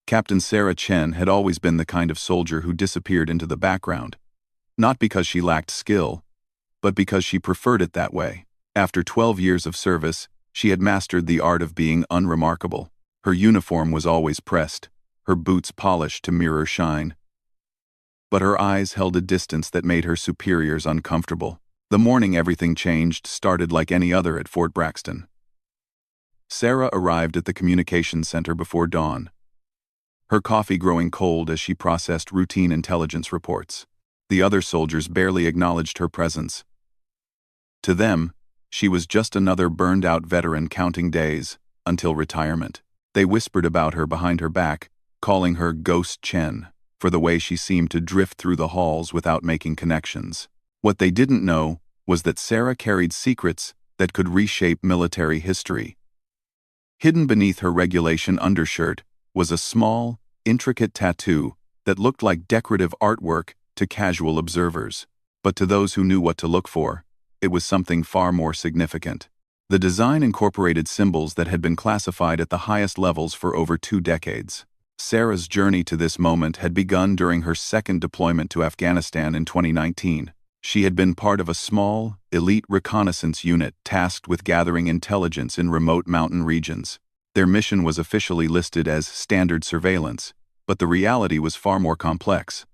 Captain Sarah Chen had always been the kind of soldier who disappeared into the background, not because she lacked skill, but because she preferred it that way. After 12 years of service, she had mastered the art of being unremarkable. Her uniform was always pressed, her boots polished to mirror shine. But her eyes held a distance that made her superiors uncomfortable. The morning everything changed started like any other at Fort Braxton. Sarah arrived at the communications center before dawn, her coffee growing cold as she processed routine intelligence reports. The other soldiers barely acknowledged her presence. To them, she was just another burned-out veteran counting days until retirement. They whispered about her behind her back, calling her Ghost Chen, for the way she seemed to drift through the halls without making connections. What they didn't know was that Sarah carried secrets that could reshape military history. Hidden beneath her regulation undershirt was a small, intricate tattoo that looked like decorative artwork to casual observers. But to those who knew what to look for, it was something far more significant. The design incorporated symbols that had been classified at the highest levels for over 2 decades. Sarah's journey to this moment had begun during her second deployment to Afghanistan in 2019. She had been part of a small, elite reconnaissance unit tasked with gathering intelligence in remote mountain regions. Their mission was officially listed as standard surveillance, but the reality was far more complex.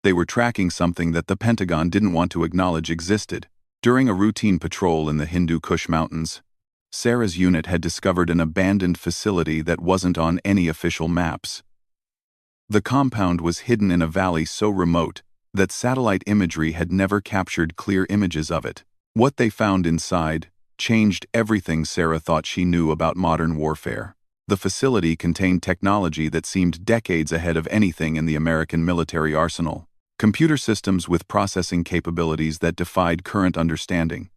They were tracking something that the Pentagon didn't want to acknowledge existed. During a routine patrol in the Hindu Kush Mountains, Sarah's unit had discovered an abandoned facility that wasn't on any official maps. The compound was hidden in a valley so remote that satellite imagery had never captured clear images of it. What they found inside changed everything Sarah thought she knew about modern warfare. The facility contained technology that seemed decades ahead of anything in the American military arsenal. Computer systems with processing capabilities that defied current understanding.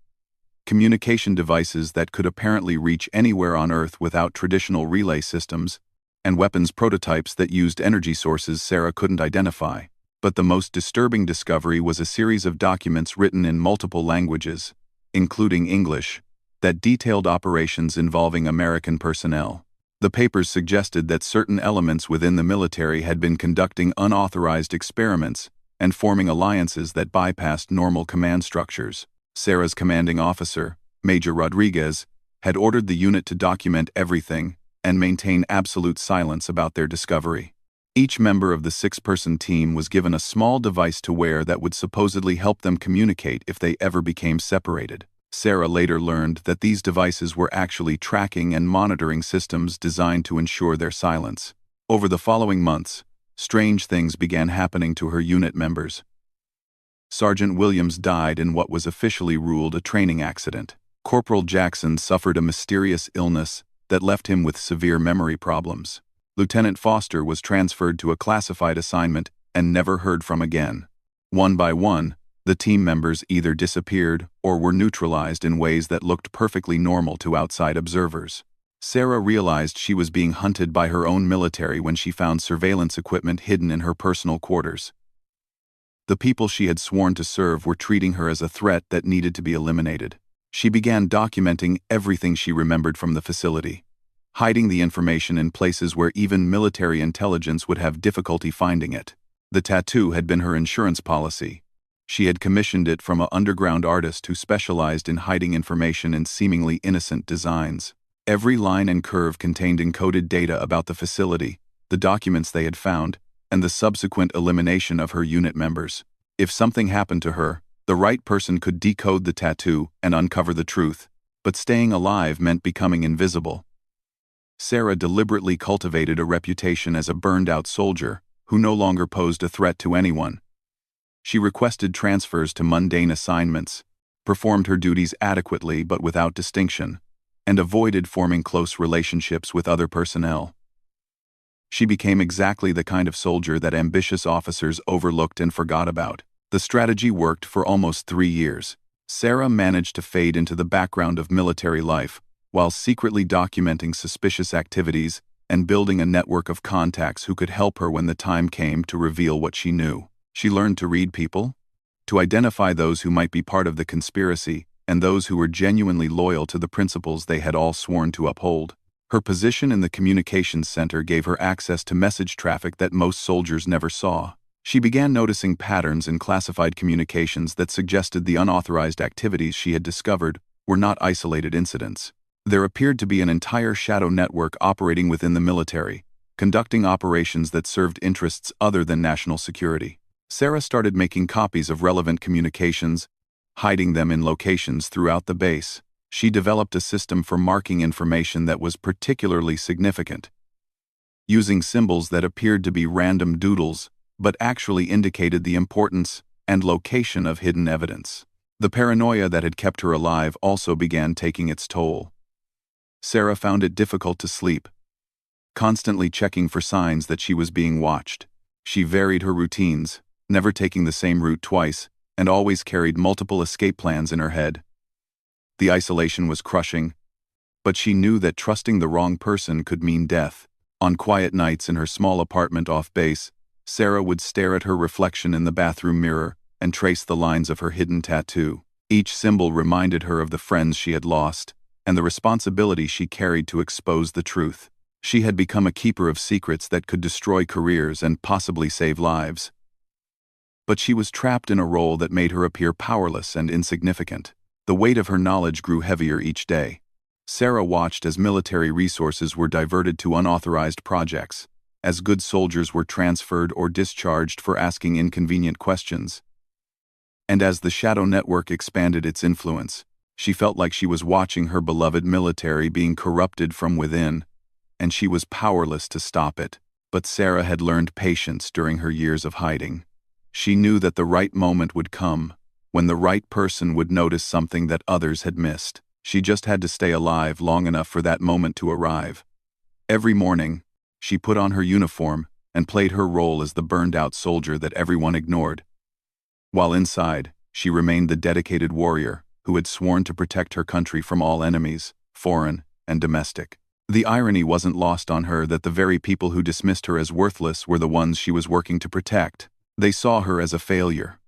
Communication devices that could apparently reach anywhere on Earth without traditional relay systems, and weapons prototypes that used energy sources Sarah couldn't identify. But the most disturbing discovery was a series of documents written in multiple languages, including English, that detailed operations involving American personnel. The papers suggested that certain elements within the military had been conducting unauthorized experiments and forming alliances that bypassed normal command structures. Sarah's commanding officer, Major Rodriguez, had ordered the unit to document everything and maintain absolute silence about their discovery. Each member of the 6-person team was given a small device to wear that would supposedly help them communicate if they ever became separated. Sarah later learned that these devices were actually tracking and monitoring systems designed to ensure their silence. Over the following months, strange things began happening to her unit members. Sergeant Williams died in what was officially ruled a training accident. Corporal Jackson suffered a mysterious illness that left him with severe memory problems. Lieutenant Foster was transferred to a classified assignment and never heard from again. One by one, the team members either disappeared or were neutralized in ways that looked perfectly normal to outside observers. Sarah realized she was being hunted by her own military when she found surveillance equipment hidden in her personal quarters. The people she had sworn to serve were treating her as a threat that needed to be eliminated. She began documenting everything she remembered from the facility, hiding the information in places where even military intelligence would have difficulty finding it. The tattoo had been her insurance policy. She had commissioned it from an underground artist who specialized in hiding information in seemingly innocent designs. Every line and curve contained encoded data about the facility, the documents they had found, and the subsequent elimination of her unit members. If something happened to her, the right person could decode the tattoo and uncover the truth, but staying alive meant becoming invisible. Sarah deliberately cultivated a reputation as a burned-out soldier who no longer posed a threat to anyone. She requested transfers to mundane assignments, performed her duties adequately but without distinction, and avoided forming close relationships with other personnel. She became exactly the kind of soldier that ambitious officers overlooked and forgot about. The strategy worked for almost 3 years. Sarah managed to fade into the background of military life, while secretly documenting suspicious activities and building a network of contacts who could help her when the time came to reveal what she knew. She learned to read people, to identify those who might be part of the conspiracy and those who were genuinely loyal to the principles they had all sworn to uphold. Her position in the communications center gave her access to message traffic that most soldiers never saw. She began noticing patterns in classified communications that suggested the unauthorized activities she had discovered were not isolated incidents. There appeared to be an entire shadow network operating within the military, conducting operations that served interests other than national security. Sarah started making copies of relevant communications, hiding them in locations throughout the base. She developed a system for marking information that was particularly significant, using symbols that appeared to be random doodles, but actually indicated the importance and location of hidden evidence. The paranoia that had kept her alive also began taking its toll. Sarah found it difficult to sleep, constantly checking for signs that she was being watched. She varied her routines, never taking the same route twice, and always carried multiple escape plans in her head. The isolation was crushing, but she knew that trusting the wrong person could mean death. On quiet nights in her small apartment off base, Sarah would stare at her reflection in the bathroom mirror and trace the lines of her hidden tattoo. Each symbol reminded her of the friends she had lost and the responsibility she carried to expose the truth. She had become a keeper of secrets that could destroy careers and possibly save lives. But she was trapped in a role that made her appear powerless and insignificant. The weight of her knowledge grew heavier each day. Sarah watched as military resources were diverted to unauthorized projects, as good soldiers were transferred or discharged for asking inconvenient questions. And as the shadow network expanded its influence, she felt like she was watching her beloved military being corrupted from within, and she was powerless to stop it. But Sarah had learned patience during her years of hiding. She knew that the right moment would come, when the right person would notice something that others had missed. She just had to stay alive long enough for that moment to arrive. Every morning, she put on her uniform and played her role as the burned-out soldier that everyone ignored. While inside, she remained the dedicated warrior who had sworn to protect her country from all enemies, foreign and domestic. The irony wasn't lost on her that the very people who dismissed her as worthless were the ones she was working to protect. They saw her as a failure,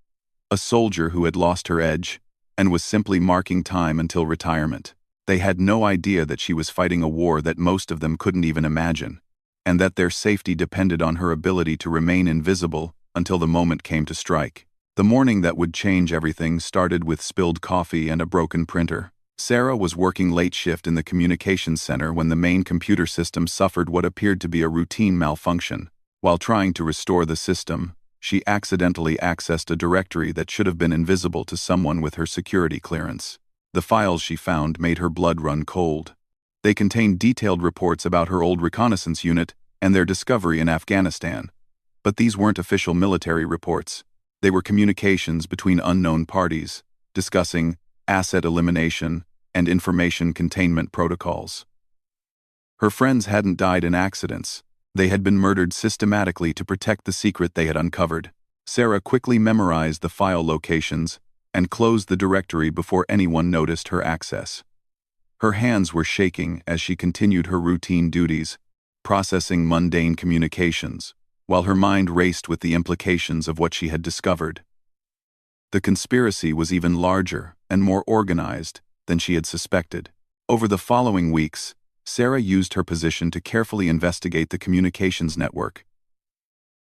a soldier who had lost her edge and was simply marking time until retirement. They had no idea that she was fighting a war that most of them couldn't even imagine, and that their safety depended on her ability to remain invisible until the moment came to strike. The morning that would change everything started with spilled coffee and a broken printer. Sarah was working late shift in the communications center when the main computer system suffered what appeared to be a routine malfunction. While trying to restore the system, she accidentally accessed a directory that should have been invisible to someone with her security clearance. The files she found made her blood run cold. They contained detailed reports about her old reconnaissance unit and their discovery in Afghanistan. But these weren't official military reports. They were communications between unknown parties, discussing asset elimination and information containment protocols. Her friends hadn't died in accidents. They had been murdered systematically to protect the secret they had uncovered. Sarah quickly memorized the file locations and closed the directory before anyone noticed her access. Her hands were shaking as she continued her routine duties, processing mundane communications, while her mind raced with the implications of what she had discovered. The conspiracy was even larger and more organized than she had suspected. Over the following weeks, Sarah used her position to carefully investigate the communications network.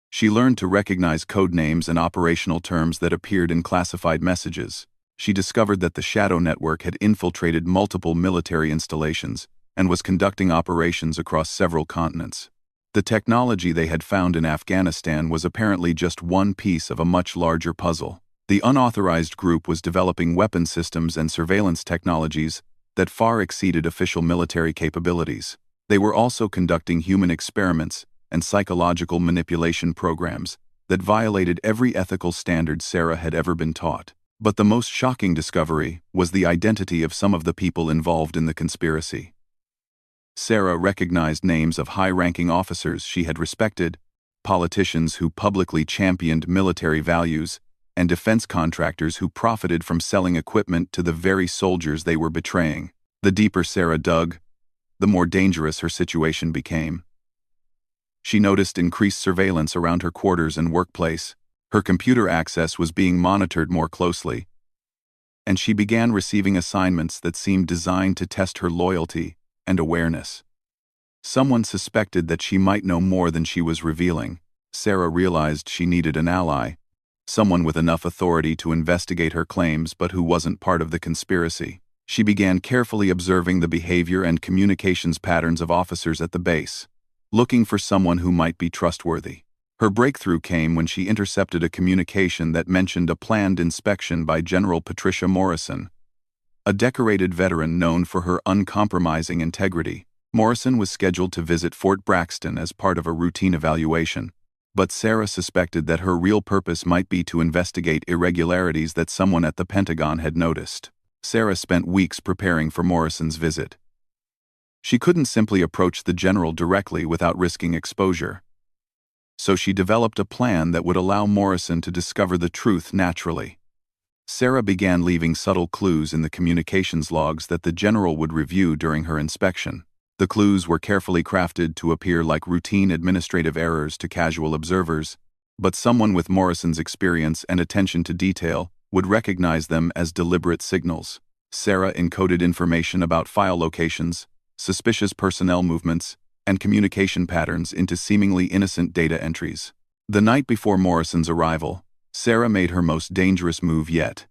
She learned to recognize code names and operational terms that appeared in classified messages. She discovered that the shadow network had infiltrated multiple military installations and was conducting operations across several continents. The technology they had found in Afghanistan was apparently just one piece of a much larger puzzle. The unauthorized group was developing weapon systems and surveillance technologies that far exceeded official military capabilities. They were also conducting human experiments and psychological manipulation programs that violated every ethical standard Sarah had ever been taught. But the most shocking discovery was the identity of some of the people involved in the conspiracy. Sarah recognized names of high-ranking officers she had respected, politicians who publicly championed military values, and defense contractors who profited from selling equipment to the very soldiers they were betraying. The deeper Sarah dug, the more dangerous her situation became. She noticed increased surveillance around her quarters and workplace. Her computer access was being monitored more closely, and she began receiving assignments that seemed designed to test her loyalty and awareness. Someone suspected that she might know more than she was revealing. Sarah realized she needed an ally, someone with enough authority to investigate her claims but who wasn't part of the conspiracy. She began carefully observing the behavior and communications patterns of officers at the base, looking for someone who might be trustworthy. Her breakthrough came when she intercepted a communication that mentioned a planned inspection by General Patricia Morrison, a decorated veteran known for her uncompromising integrity. Morrison was scheduled to visit Fort Braxton as part of a routine evaluation, but Sarah suspected that her real purpose might be to investigate irregularities that someone at the Pentagon had noticed. Sarah spent weeks preparing for Morrison's visit. She couldn't simply approach the general directly without risking exposure, so she developed a plan that would allow Morrison to discover the truth naturally. Sarah began leaving subtle clues in the communications logs that the general would review during her inspection. The clues were carefully crafted to appear like routine administrative errors to casual observers, but someone with Morrison's experience and attention to detail would recognize them as deliberate signals. Sarah encoded information about file locations, suspicious personnel movements, and communication patterns into seemingly innocent data entries. The night before Morrison's arrival, Sarah made her most dangerous move yet.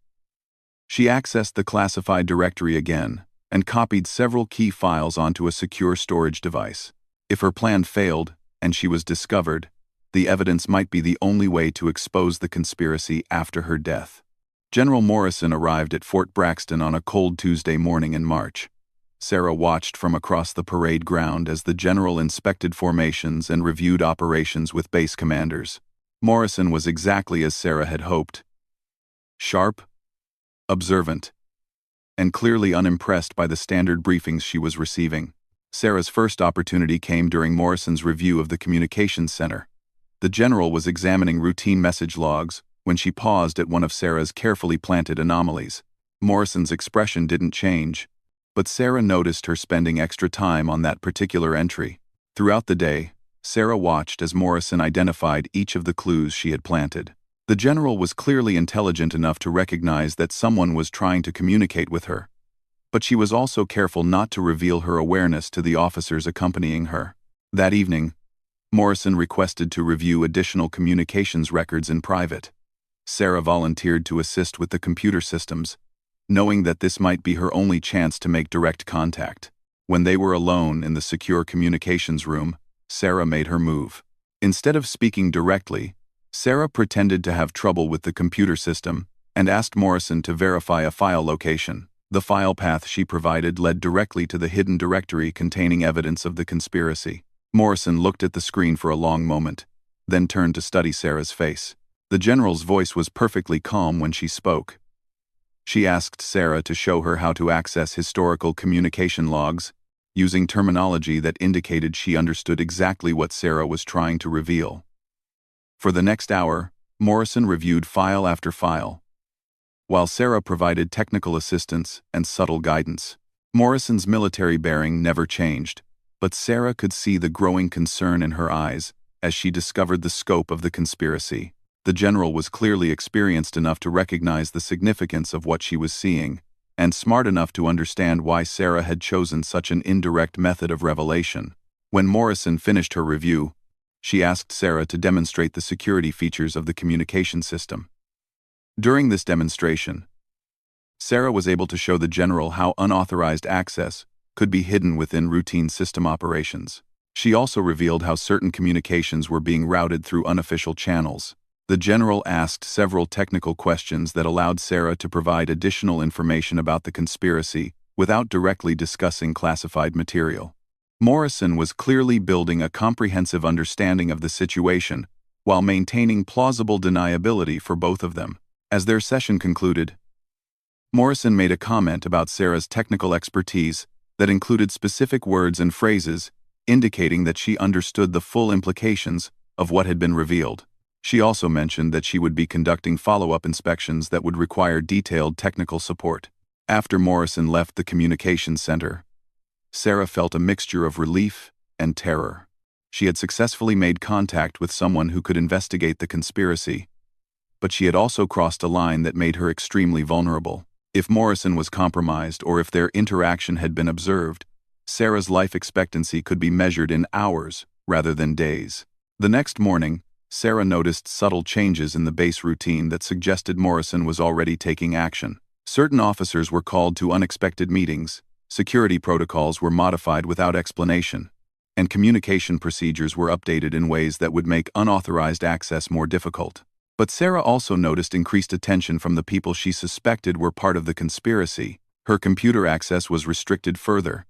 She accessed the classified directory again and copied several key files onto a secure storage device. If her plan failed, and she was discovered, the evidence might be the only way to expose the conspiracy after her death. General Morrison arrived at Fort Braxton on a cold Tuesday morning in March. Sarah watched from across the parade ground as the general inspected formations and reviewed operations with base commanders. Morrison was exactly as Sarah had hoped: sharp, observant, and clearly unimpressed by the standard briefings she was receiving. Sarah's first opportunity came during Morrison's review of the communications center. The general was examining routine message logs when she paused at one of Sarah's carefully planted anomalies. Morrison's expression didn't change, but Sarah noticed her spending extra time on that particular entry. Throughout the day, Sarah watched as Morrison identified each of the clues she had planted. The general was clearly intelligent enough to recognize that someone was trying to communicate with her, but she was also careful not to reveal her awareness to the officers accompanying her. That evening, Morrison requested to review additional communications records in private. Sarah volunteered to assist with the computer systems, knowing that this might be her only chance to make direct contact. When they were alone in the secure communications room, Sarah made her move. Instead of speaking directly, Sarah pretended to have trouble with the computer system and asked Morrison to verify a file location. The file path she provided led directly to the hidden directory containing evidence of the conspiracy. Morrison looked at the screen for a long moment, then turned to study Sarah's face. The general's voice was perfectly calm when she spoke. She asked Sarah to show her how to access historical communication logs, using terminology that indicated she understood exactly what Sarah was trying to reveal. For the next hour, Morrison reviewed file after file, while Sarah provided technical assistance and subtle guidance. Morrison's military bearing never changed, but Sarah could see the growing concern in her eyes as she discovered the scope of the conspiracy. The general was clearly experienced enough to recognize the significance of what she was seeing, and smart enough to understand why Sarah had chosen such an indirect method of revelation. When Morrison finished her review, she asked Sarah to demonstrate the security features of the communication system. During this demonstration, Sarah was able to show the general how unauthorized access could be hidden within routine system operations. She also revealed how certain communications were being routed through unofficial channels. The general asked several technical questions that allowed Sarah to provide additional information about the conspiracy without directly discussing classified material. Morrison was clearly building a comprehensive understanding of the situation while maintaining plausible deniability for both of them. As their session concluded, Morrison made a comment about Sarah's technical expertise that included specific words and phrases indicating that she understood the full implications of what had been revealed. She also mentioned that she would be conducting follow-up inspections that would require detailed technical support. After Morrison left the communications center, Sarah felt a mixture of relief and terror. She had successfully made contact with someone who could investigate the conspiracy, but she had also crossed a line that made her extremely vulnerable. If Morrison was compromised or if their interaction had been observed, Sarah's life expectancy could be measured in hours rather than days. The next morning, Sarah noticed subtle changes in the base routine that suggested Morrison was already taking action. Certain officers were called to unexpected meetings, security protocols were modified without explanation, and communication procedures were updated in ways that would make unauthorized access more difficult. But Sarah also noticed increased attention from the people she suspected were part of the conspiracy. Her computer access was restricted further,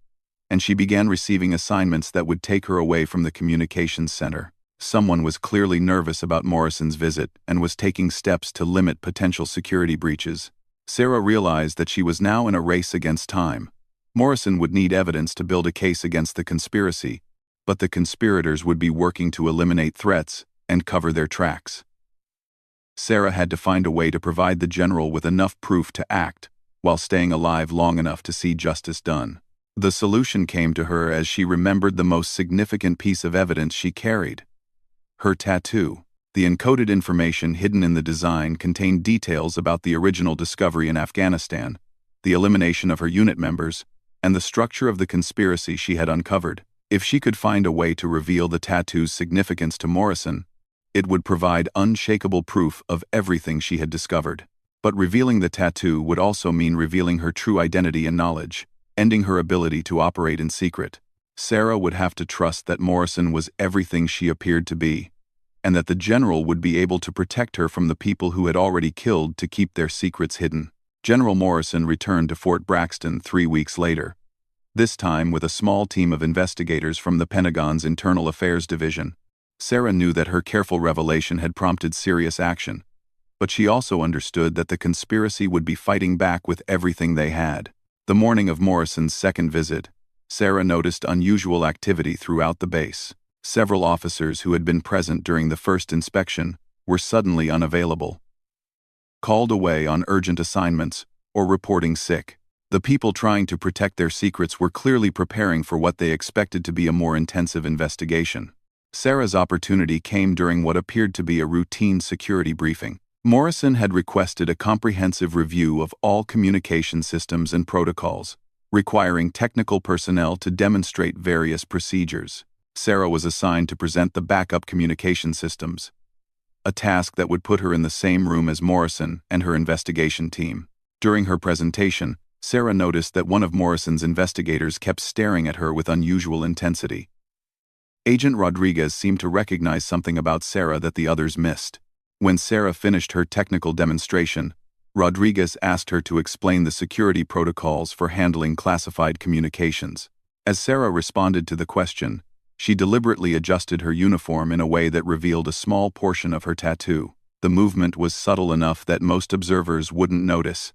and she began receiving assignments that would take her away from the communications center. Someone was clearly nervous about Morrison's visit and was taking steps to limit potential security breaches. Sarah realized that she was now in a race against time. Morrison would need evidence to build a case against the conspiracy, but the conspirators would be working to eliminate threats and cover their tracks. Sarah had to find a way to provide the general with enough proof to act, while staying alive long enough to see justice done. The solution came to her as she remembered the most significant piece of evidence she carried: her tattoo. The encoded information hidden in the design contained details about the original discovery in Afghanistan, the elimination of her unit members, and the structure of the conspiracy she had uncovered. If she could find a way to reveal the tattoo's significance to Morrison, it would provide unshakable proof of everything she had discovered. But revealing the tattoo would also mean revealing her true identity and knowledge, ending her ability to operate in secret. Sarah would have to trust that Morrison was everything she appeared to be, and that the general would be able to protect her from the people who had already killed to keep their secrets hidden. General Morrison returned to Fort Braxton 3 weeks later, this time with a small team of investigators from the Pentagon's Internal Affairs Division. Sarah knew that her careful revelation had prompted serious action, but she also understood that the conspiracy would be fighting back with everything they had. The morning of Morrison's second visit, Sarah noticed unusual activity throughout the base. Several officers who had been present during the first inspection were suddenly unavailable, called away on urgent assignments, or reporting sick. The people trying to protect their secrets were clearly preparing for what they expected to be a more intensive investigation. Sarah's opportunity came during what appeared to be a routine security briefing. Morrison had requested a comprehensive review of all communication systems and protocols, requiring technical personnel to demonstrate various procedures. Sarah was assigned to present the backup communication systems, a task that would put her in the same room as Morrison and her investigation team. During her presentation, Sarah noticed that one of Morrison's investigators kept staring at her with unusual intensity. Agent Rodriguez seemed to recognize something about Sarah that the others missed. When Sarah finished her technical demonstration, Rodriguez asked her to explain the security protocols for handling classified communications. As Sarah responded to the question, she deliberately adjusted her uniform in a way that revealed a small portion of her tattoo. The movement was subtle enough that most observers wouldn't notice,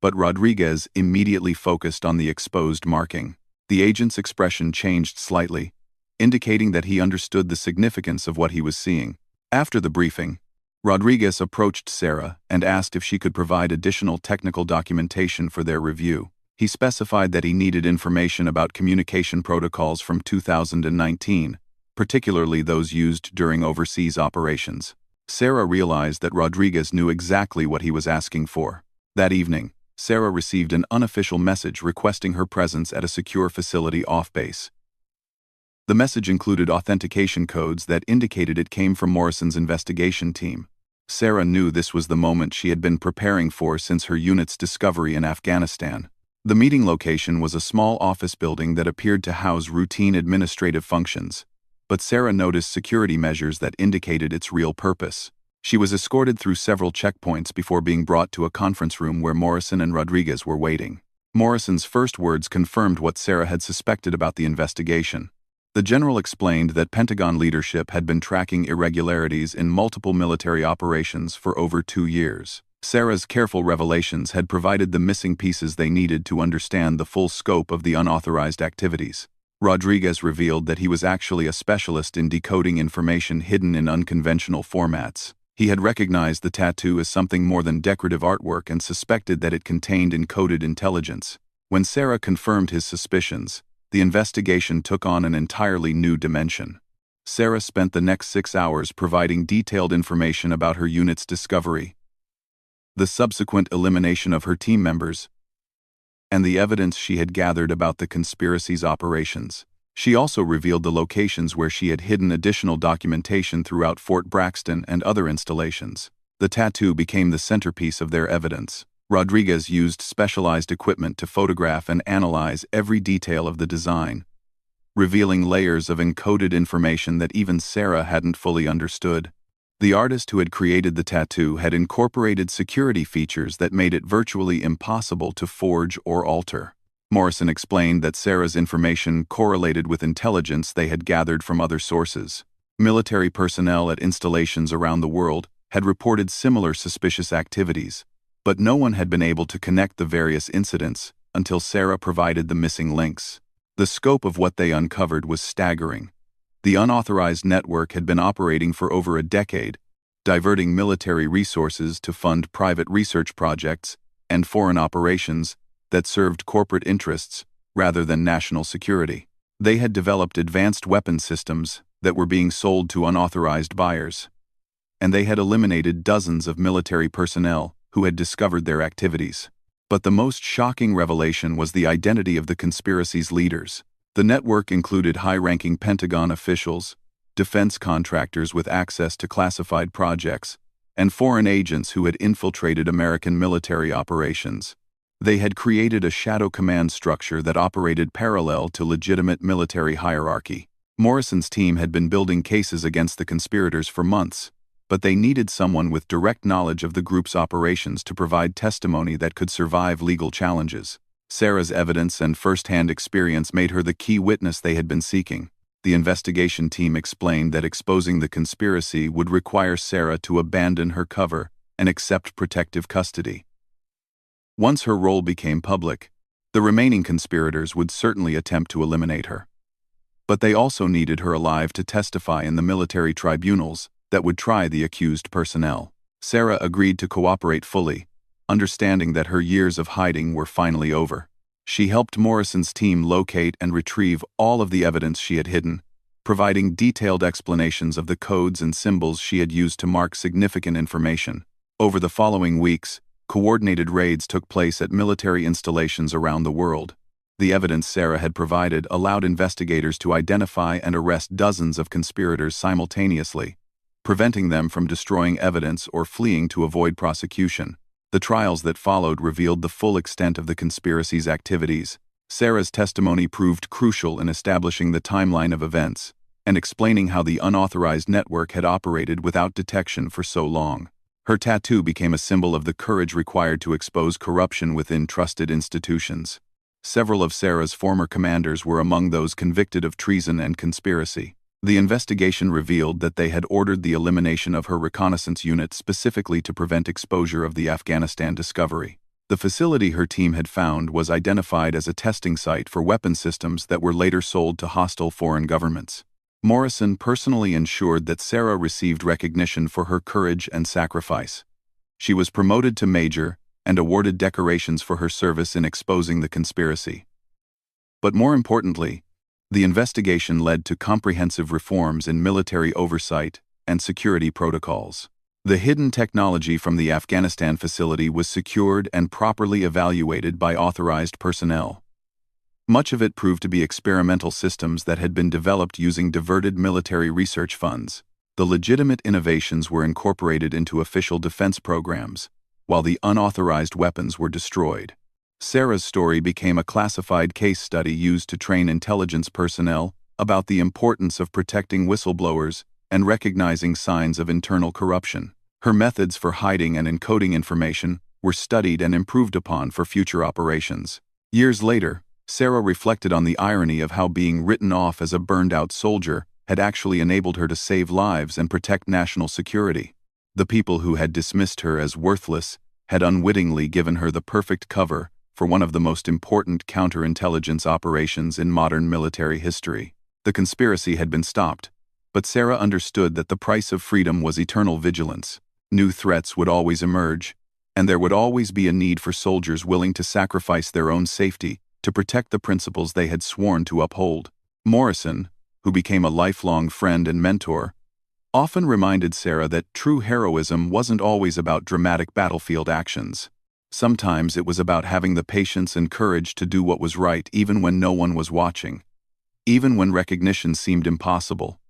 but Rodriguez immediately focused on the exposed marking. The agent's expression changed slightly, indicating that he understood the significance of what he was seeing. After the briefing, Rodriguez approached Sarah and asked if she could provide additional technical documentation for their review. He specified that he needed information about communication protocols from 2019, particularly those used during overseas operations. Sarah realized that Rodriguez knew exactly what he was asking for. That evening, Sarah received an unofficial message requesting her presence at a secure facility off-base. The message included authentication codes that indicated it came from Morrison's investigation team. Sarah knew this was the moment she had been preparing for since her unit's discovery in Afghanistan. The meeting location was a small office building that appeared to house routine administrative functions, but Sarah noticed security measures that indicated its real purpose. She was escorted through several checkpoints before being brought to a conference room where Morrison and Rodriguez were waiting. Morrison's first words confirmed what Sarah had suspected about the investigation. The general explained that Pentagon leadership had been tracking irregularities in multiple military operations for over 2 years. Sarah's careful revelations had provided the missing pieces they needed to understand the full scope of the unauthorized activities. Rodriguez revealed that he was actually a specialist in decoding information hidden in unconventional formats. He had recognized the tattoo as something more than decorative artwork and suspected that it contained encoded intelligence. When Sarah confirmed his suspicions, the investigation took on an entirely new dimension. Sarah spent the next 6 hours providing detailed information about her unit's discovery, the subsequent elimination of her team members, and the evidence she had gathered about the conspiracy's operations. She also revealed the locations where she had hidden additional documentation throughout Fort Braxton and other installations. The tattoo became the centerpiece of their evidence. Rodriguez used specialized equipment to photograph and analyze every detail of the design, revealing layers of encoded information that even Sarah hadn't fully understood. The artist who had created the tattoo had incorporated security features that made it virtually impossible to forge or alter. Morrison explained that Sarah's information correlated with intelligence they had gathered from other sources. Military personnel at installations around the world had reported similar suspicious activities, but no one had been able to connect the various incidents until Sarah provided the missing links. The scope of what they uncovered was staggering. The unauthorized network had been operating for over a decade, diverting military resources to fund private research projects and foreign operations that served corporate interests rather than national security. They had developed advanced weapon systems that were being sold to unauthorized buyers, and they had eliminated dozens of military personnel who had discovered their activities. But the most shocking revelation was the identity of the conspiracy's leaders. The network included high-ranking Pentagon officials, defense contractors with access to classified projects, and foreign agents who had infiltrated American military operations. They had created a shadow command structure that operated parallel to legitimate military hierarchy. Morrison's team had been building cases against the conspirators for months, but they needed someone with direct knowledge of the group's operations to provide testimony that could survive legal challenges. Sarah's evidence and first-hand experience made her the key witness they had been seeking. The investigation team explained that exposing the conspiracy would require Sarah to abandon her cover and accept protective custody. Once her role became public, the remaining conspirators would certainly attempt to eliminate her. But they also needed her alive to testify in the military tribunals that would try the accused personnel. Sarah agreed to cooperate fully, understanding that her years of hiding were finally over. She helped Morrison's team locate and retrieve all of the evidence she had hidden, providing detailed explanations of the codes and symbols she had used to mark significant information. Over the following weeks, coordinated raids took place at military installations around the world. The evidence Sarah had provided allowed investigators to identify and arrest dozens of conspirators simultaneously, preventing them from destroying evidence or fleeing to avoid prosecution. The trials that followed revealed the full extent of the conspiracy's activities. Sarah's testimony proved crucial in establishing the timeline of events and explaining how the unauthorized network had operated without detection for so long. Her tattoo became a symbol of the courage required to expose corruption within trusted institutions. Several of Sarah's former commanders were among those convicted of treason and conspiracy. The investigation revealed that they had ordered the elimination of her reconnaissance unit specifically to prevent exposure of the Afghanistan discovery. The facility her team had found was identified as a testing site for weapon systems that were later sold to hostile foreign governments. Morrison personally ensured that Sarah received recognition for her courage and sacrifice. She was promoted to major and awarded decorations for her service in exposing the conspiracy. But more importantly, the investigation led to comprehensive reforms in military oversight and security protocols. The hidden technology from the Afghanistan facility was secured and properly evaluated by authorized personnel. Much of it proved to be experimental systems that had been developed using diverted military research funds. The legitimate innovations were incorporated into official defense programs, while the unauthorized weapons were destroyed. Sarah's story became a classified case study used to train intelligence personnel about the importance of protecting whistleblowers and recognizing signs of internal corruption. Her methods for hiding and encoding information were studied and improved upon for future operations. Years later, Sarah reflected on the irony of how being written off as a burned-out soldier had actually enabled her to save lives and protect national security. The people who had dismissed her as worthless had unwittingly given her the perfect cover for one of the most important counterintelligence operations in modern military history. The conspiracy had been stopped, but Sarah understood that the price of freedom was eternal vigilance. New threats would always emerge, and there would always be a need for soldiers willing to sacrifice their own safety to protect the principles they had sworn to uphold. Morrison, who became a lifelong friend and mentor, often reminded Sarah that true heroism wasn't always about dramatic battlefield actions. Sometimes it was about having the patience and courage to do what was right even when no one was watching, even when recognition seemed impossible,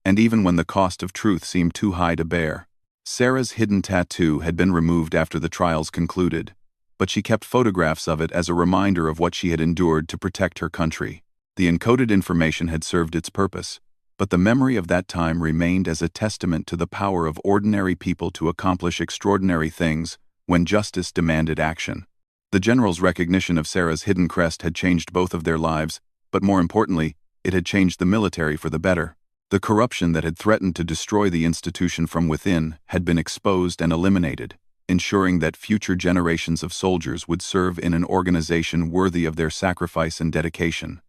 and even when the cost of truth seemed too high to bear. Sarah's hidden tattoo had been removed after the trials concluded, but she kept photographs of it as a reminder of what she had endured to protect her country. The encoded information had served its purpose, but the memory of that time remained as a testament to the power of ordinary people to accomplish extraordinary things when justice demanded action. The general's recognition of Sarah's hidden crest had changed both of their lives, but more importantly, it had changed the military for the better. The corruption that had threatened to destroy the institution from within had been exposed and eliminated, ensuring that future generations of soldiers would serve in an organization worthy of their sacrifice and dedication.